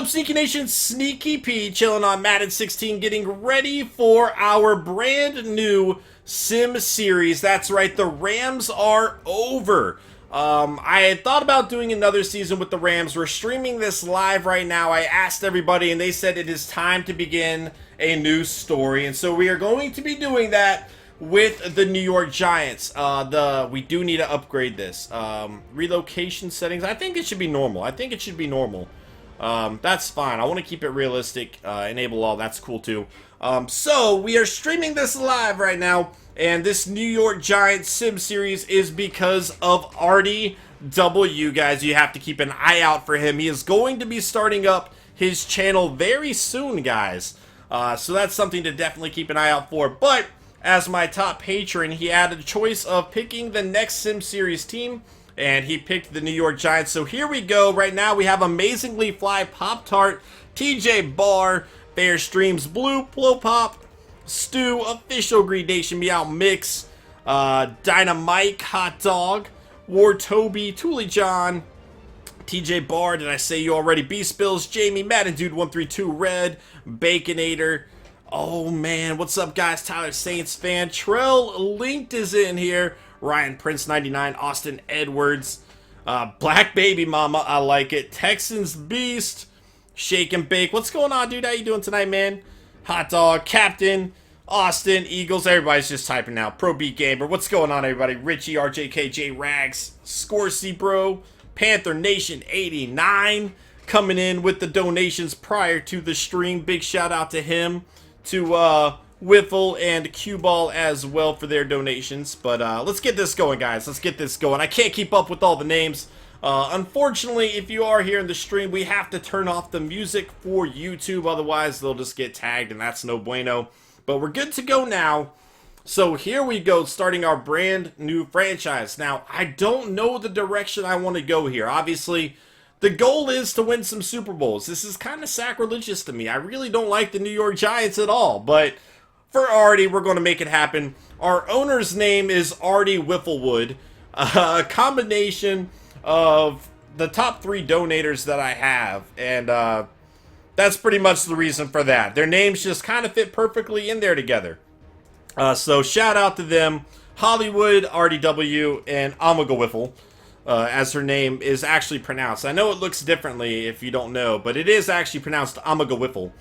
What's up, Sneaky Nation? Sneaky P chilling on Madden 16, getting ready for our brand new Sim series. That's right, the Rams are over. I had thought about doing another season with the Rams. We're streaming this live right now. I asked everybody, and they said it is time to begin a new story. And so we are going to be doing that with the New York Giants. We do need to upgrade this. Relocation settings, I think it should be normal. That's fine. I want to keep it realistic. Enable all, that's cool too. So we are streaming this live right now, and this New York Giants Sim series is because of RDW, guys. You have to keep an eye out for him. He is going to be starting up his channel very soon, guys. So that's something to definitely keep an eye out for. But as my top patron, he had a choice of picking the next Sim series team, and he picked the New York Giants. So here we go. Right now we have Amazingly Fly, Pop-Tart, TJ Barr, Fair Streams, Blue, Blow Pop, Stu, Official Gradation Meow Mix, Dynamite, Hot Dog, War Toby, Toolie John, TJ Barr, did I say you already? Beast Bills, Jamie, Madden Dude 132, Red, Baconator. Oh man, what's up guys? Tyler Saints fan, Trell Linked is in here. Ryan Prince 99, Austin Edwards, Black Baby Mama, I like it. Texans Beast, Shake and Bake. What's going on, dude? How you doing tonight, man? Hot Dog, Captain, Austin, Eagles. Everybody's just typing now. Pro Beat Gamer. What's going on, everybody? Richie, RJKJ, Rags, Scorsy Bro, Panther Nation 89 coming in with the donations prior to the stream. Big shout out to him, to Wiffle and Cue Ball as well for their donations. But let's get this going, guys. Let's get this going. I can't keep up with all the names. Unfortunately, if you are here in the stream, we have to turn off the music for YouTube. Otherwise, they'll just get tagged, and that's no bueno. But we're good to go now. So here we go, starting our brand new franchise. Now, I don't know the direction I want to go here. Obviously, the goal is to win some Super Bowls. This is kind of sacrilegious to me. I really don't like the New York Giants at all, but for Artie, we're going to make it happen. Our owner's name is Artie Wifflewood. A combination of the top 3 donators that I have, and that's pretty much the reason for that. Their names just kind of fit perfectly in there together. So shout out to them. Hollywood, RDW, and Amaga Wiffle, as her name is actually pronounced. I know it looks differently if you don't know, but it is actually pronounced Amaga Wiffle.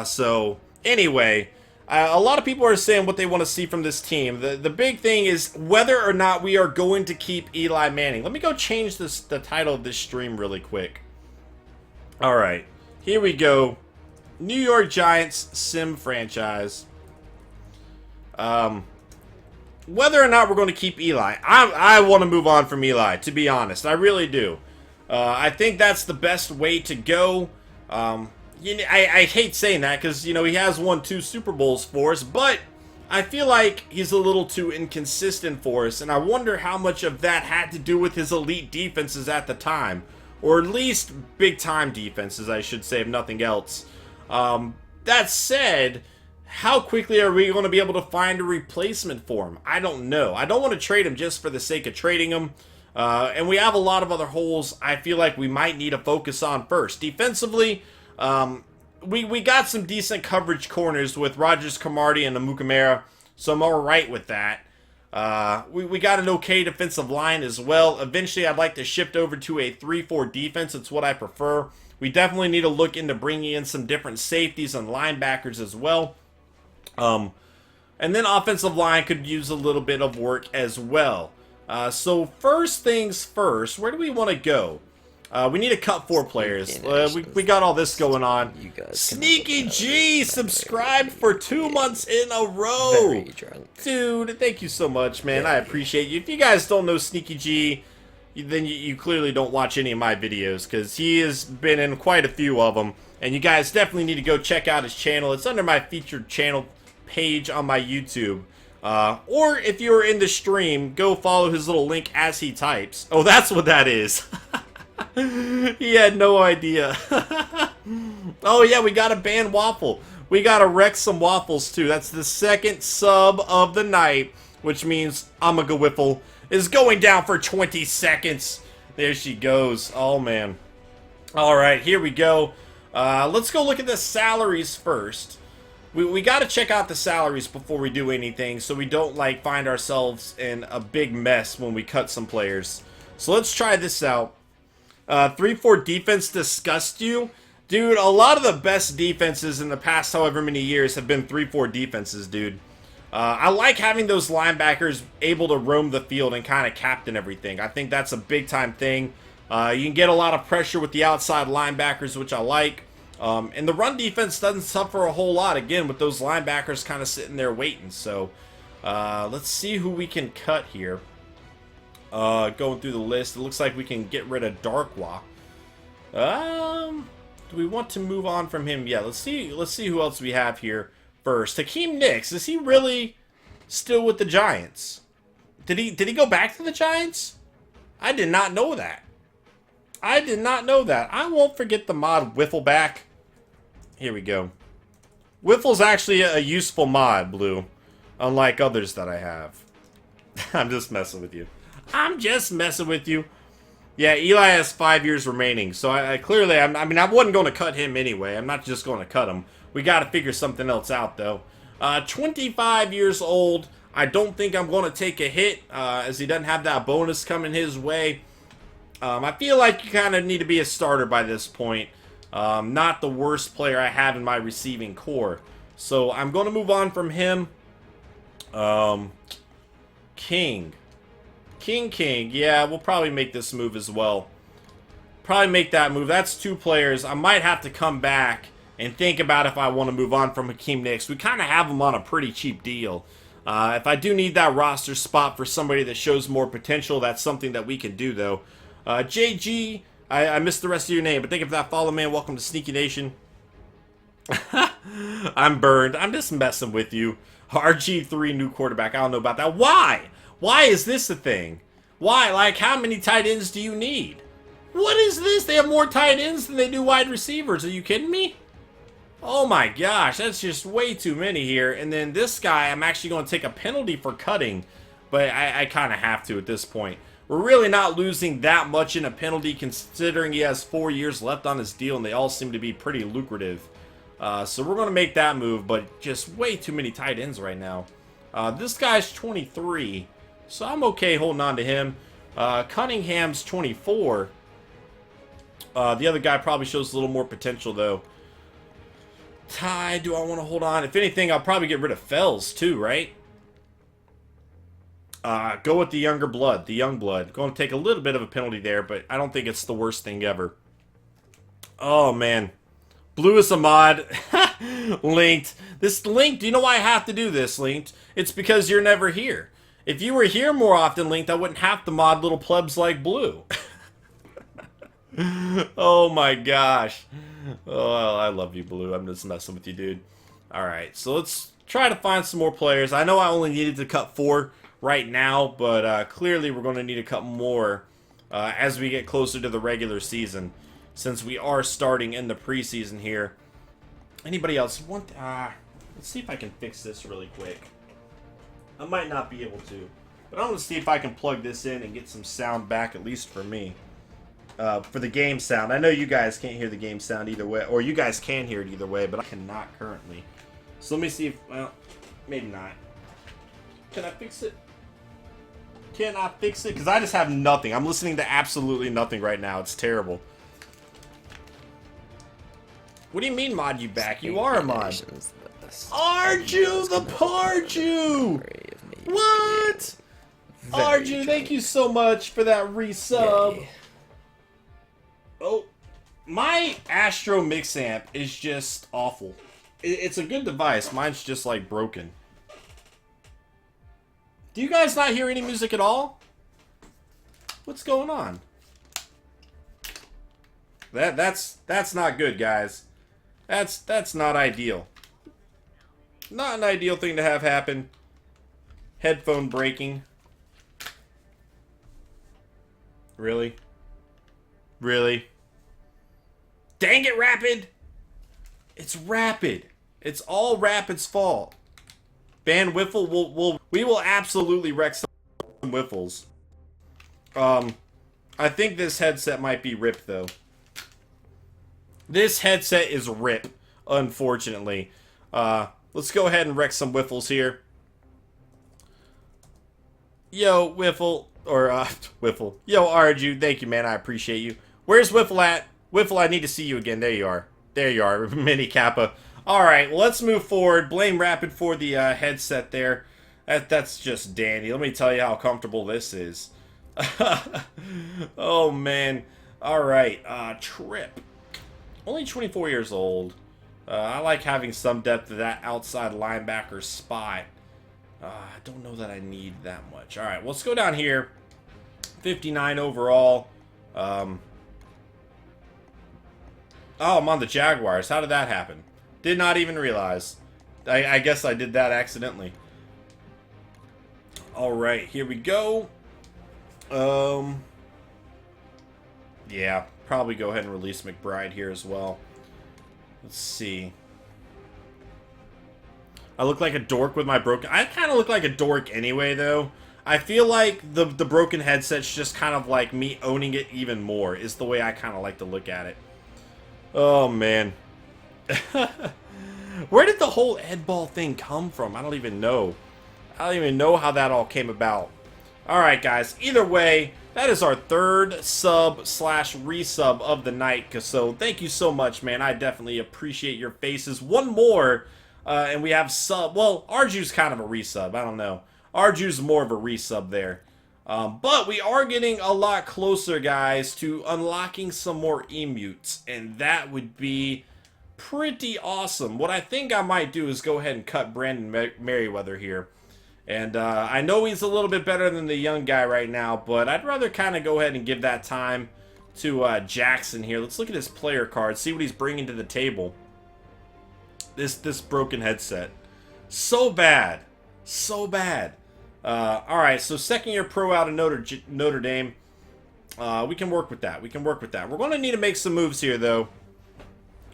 So anyway, a lot of people are saying what they want to see from this team. The big thing is whether or not we are going to keep Eli Manning. Let me go change the title of this stream really quick. Alright, here we go. New York Giants Sim franchise. Whether or not we're going to keep Eli. I want to move on from Eli, to be honest. I really do. I think that's the best way to go. I hate saying that because, you know, he has won 2 Super Bowls for us, but I feel like he's a little too inconsistent for us, and I wonder how much of that had to do with his elite defenses at the time, or at least big-time defenses, I should say, if nothing else. That said, how quickly are we going to be able to find a replacement for him? I don't know. I don't want to trade him just for the sake of trading him. And we have a lot of other holes I feel like we might need to focus on first. Defensively, we got some decent coverage corners with Rogers, Camardi, and Amukamara, so I'm alright with that. We got an okay defensive line as well. Eventually, I'd like to shift over to a 3-4 defense. It's what I prefer. We definitely need to look into bringing in some different safeties and linebackers as well. And then offensive line could use a little bit of work as well. So first things first, where do we want to go? We need to cut 4 players. We got all this going on. Sneaky G subscribed for 2 months in a row. Very drunk. Dude, thank you so much, man. I appreciate you. If you guys don't know Sneaky G, then you clearly don't watch any of my videos, because he has been in quite a few of them. And you guys definitely need to go check out his channel. It's under my featured channel page on my YouTube. Or if you're in the stream, go follow his little link as he types. Oh, that's what that is. He had no idea. Oh yeah, we got a ban waffle. We gotta wreck some waffles too. That's the second sub of the night, which means Amaga Wiffle is going down for 20 seconds. There she goes. Oh man. All right, here we go. Let's go look at the salaries first. We got to check out the salaries before we do anything, so we don't like find ourselves in a big mess when we cut some players. So let's try this out. 3-4 defense disgust you? Dude, a lot of the best defenses in the past however many years have been 3-4 defenses, dude. I like having those linebackers able to roam the field and kind of captain everything. I think that's a big time thing. You can get a lot of pressure with the outside linebackers, which I like. And the run defense doesn't suffer a whole lot, again, with those linebackers kind of sitting there waiting. So, let's see who we can cut here. Going through the list, it looks like we can get rid of Darkwa. Do we want to move on from him? Yeah, let's see who else we have here first. xxSnEaKyPxx, is he really still with the Giants? Did he go back to the Giants? I did not know that. I did not know that. I won't forget the mod Wiffleback. Here we go. Wiffle's actually a useful mod, Blue. Unlike others that I have. I'm just messing with you. I'm just messing with you. Yeah, Eli has 5 years remaining. So I clearly, I mean, I wasn't going to cut him anyway. I'm not just going to cut him. We got to figure something else out, though. 25 years old. I don't think I'm going to take a hit, as he doesn't have that bonus coming his way. I feel like you kind of need to be a starter by this point. Not the worst player I have in my receiving core. So I'm going to move on from him. King. Yeah, we'll probably make this move as well. Probably make that move. That's 2 players. I might have to come back and think about if I want to move on from xxSnEaKyPxx. We kind of have him on a pretty cheap deal. If I do need that roster spot for somebody that shows more potential, that's something that we can do, though. JG, I missed the rest of your name, but thank you for that follow, man. Welcome to Sneaky Nation. I'm burned. I'm just messing with you. RG3, new quarterback. I don't know about that. Why? Why is this a thing? Why? Like, how many tight ends do you need? What is this? They have more tight ends than they do wide receivers. Are you kidding me? Oh my gosh, that's just way too many here. And then this guy, I'm actually going to take a penalty for cutting, but I kind of have to at this point. We're really not losing that much in a penalty considering he has 4 years left on his deal and they all seem to be pretty lucrative. So we're going to make that move, but just way too many tight ends right now. This guy's 23, so I'm okay holding on to him. Cunningham's 24. The other guy probably shows a little more potential, though. Ty, do I want to hold on? If anything, I'll probably get rid of Fells, too, right? Go with the younger blood, the young blood. Going to take a little bit of a penalty there, but I don't think it's the worst thing ever. Oh, man. Blue is a mod. Linked. This Linked, do you know why I have to do this, Linked? It's because you're never here. If you were here more often, Linked, I wouldn't have to mod little plebs like Blue. Oh my gosh. Oh, I love you, Blue. I'm just messing with you, dude. Alright, so let's try to find some more players. I know I only needed to cut 4 right now, but clearly we're going to need to cut more as we get closer to the regular season, since we are starting in the preseason here. Anybody else want... let's see if I can fix this really quick. I might not be able to, but I want to see if I can plug this in and get some sound back, at least for me. For the game sound. I know you guys can't hear the game sound either way, or you guys can hear it either way, but I cannot currently. So let me see if, well, maybe not. Can I fix it? Can I fix it? Because I just have nothing. I'm listening to absolutely nothing right now. It's terrible. What do you mean mod you back? You are a mod. Arju the Parju! What? Arju, thank you so much for that resub. Yay. Oh, my Astro Mix Amp is just awful. It's a good device. Mine's just like broken. Do you guys not hear any music at all? What's going on? That's not good, guys. That's not ideal. Not an ideal thing to have happen. Headphone breaking. Really? Really? Dang it, Rapid! It's Rapid. It's all Rapid's fault. Ban Wiffle, we will absolutely wreck some Wiffles. I think this headset might be ripped, though. This headset is rip, unfortunately. Let's go ahead and wreck some Wiffles here. Yo, Wiffle, or, Wiffle. Yo, Arju, thank you, man, I appreciate you. Where's Wiffle at? Wiffle, I need to see you again. There you are. There you are, Mini Kappa. Alright, well, let's move forward. Blame Rapid for the headset there. That's just dandy. Let me tell you how comfortable this is. Oh, man. Alright, Trip. Only 24 years old. I like having some depth to that outside linebacker spot. I don't know that I need that much. Alright, let's go down here. 59 overall. Oh, I'm on the Jaguars. How did that happen? Did not even realize. I guess I did that accidentally. Alright, here we go. Yeah, probably go ahead and release McBride here as well. Let's see. I look like a dork with my broken... I kind of look like a dork anyway, though. I feel like the broken headset's just kind of like me owning it even more, is the way I kind of like to look at it. Oh, man. Where did the whole Ed Ball thing come from? I don't even know. I don't even know how that all came about. Alright, guys. Either way, that is our third sub/resub of the night. So, thank you so much, man. I definitely appreciate your faces. One more, and we have sub. Well, Arju's kind of a resub. I don't know. Arju's more of a resub there. But we are getting a lot closer, guys, to unlocking some more emutes. And that would be pretty awesome. What I think I might do is go ahead and cut Brandon Merriweather here. And I know he's a little bit better than the young guy right now, but I'd rather kind of go ahead and give that time to Jackson here. Let's look at his player card, see what he's bringing to the table. This broken headset. So bad. So bad. Alright, so second-year pro out of Notre Dame. We can work with that. We can work with that. We're going to need to make some moves here, though.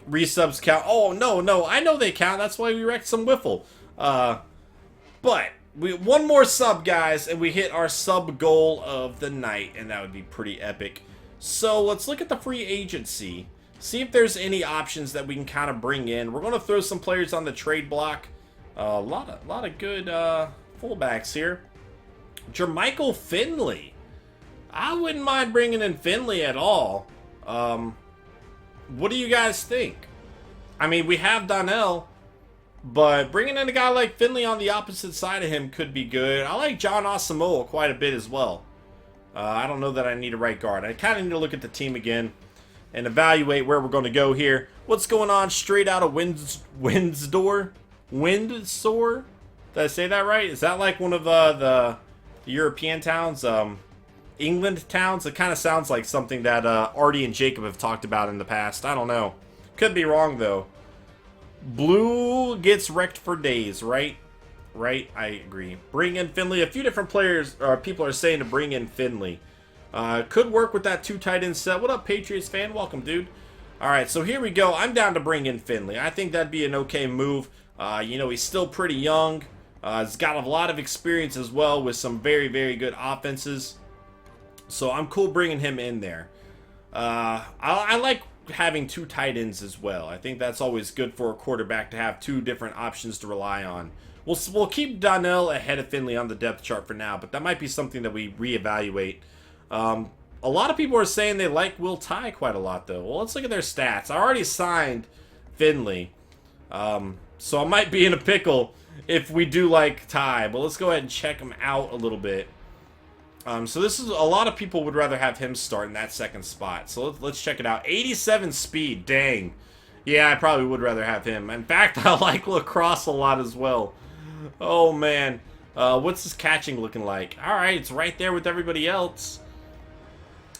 Resubs count. Oh, no. I know they count. That's why we wrecked some Wiffle. But one more sub, guys, and we hit our sub goal of the night, and that would be pretty epic. So let's look at the free agency. See if there's any options that we can kind of bring in. We're going to throw some players on the trade block. A lot of good fullbacks here. Jermichael Finley. I wouldn't mind bringing in Finley at all. What do you guys think? I mean, we have Donnell, but bringing in a guy like Finley on the opposite side of him could be good. I like John Asamoah quite a bit as well. I don't know that I need a right guard. I kind of need to look at the team again and evaluate where we're going to go here. What's going on straight out of Windsor? Windsor? Did I say that right? Is that like one of the European towns? England towns? It kind of sounds like something that Artie and Jacob have talked about in the past. I don't know. Could be wrong, though. Blue gets wrecked for days, right? Right? I agree. Bring in Finley. A few different players, or people are saying to bring in Finley. Could work with that 2 tight end set. What up, Patriots fan? Welcome, dude. Alright, so here we go. I'm down to bring in Finley. I think that'd be an okay move. You know, he's still pretty young. He's got a lot of experience as well with some very, very good offenses. So I'm cool bringing him in there. I like having 2 tight ends as well. I think that's always good for a quarterback to have 2 different options to rely on. We'll keep Donnell ahead of Finley on the depth chart for now, but that might be something that we reevaluate. A lot of people are saying they like Will Tye quite a lot, though. Well, let's look at their stats. I already signed Finley, so I might be in a pickle if we do like Tye, but let's go ahead and check him out a little bit. So this is a lot of people would rather have him start in that second spot. So let's check it out. 87 speed, dang. Yeah, I probably would rather have him. In fact, I like lacrosse a lot as well. Oh man, what's his catching looking like? All right, it's right there with everybody else.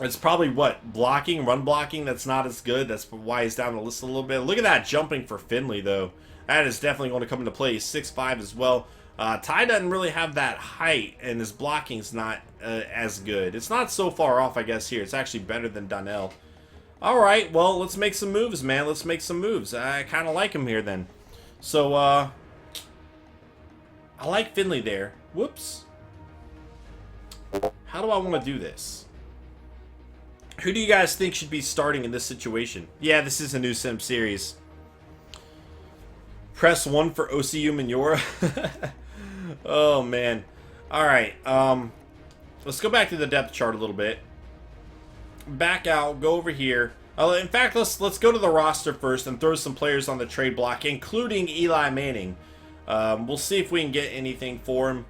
It's probably what, blocking, run blocking. That's not as good. That's why he's down the list a little bit. Look at that jumping for Finley though. That is definitely going to come into play. He's 6'5" as well. Ty doesn't really have that height, and his blocking's not as good. It's not so far off, I guess, here. It's actually better than Donnell. Alright, well, let's make some moves, man. Let's make some moves. I kind of like him here, then. So, I like Finley there. Whoops. How do I want to do this? Who do you guys think should be starting in this situation? Yeah, this is a new Sim series. Press 1 for OCU Minora. Oh, man. Alright, let's go back to the depth chart a little bit. Back out, go over here. In fact, let's go to the roster first and throw some players on the trade block, including Eli Manning. We'll see if we can get anything for him.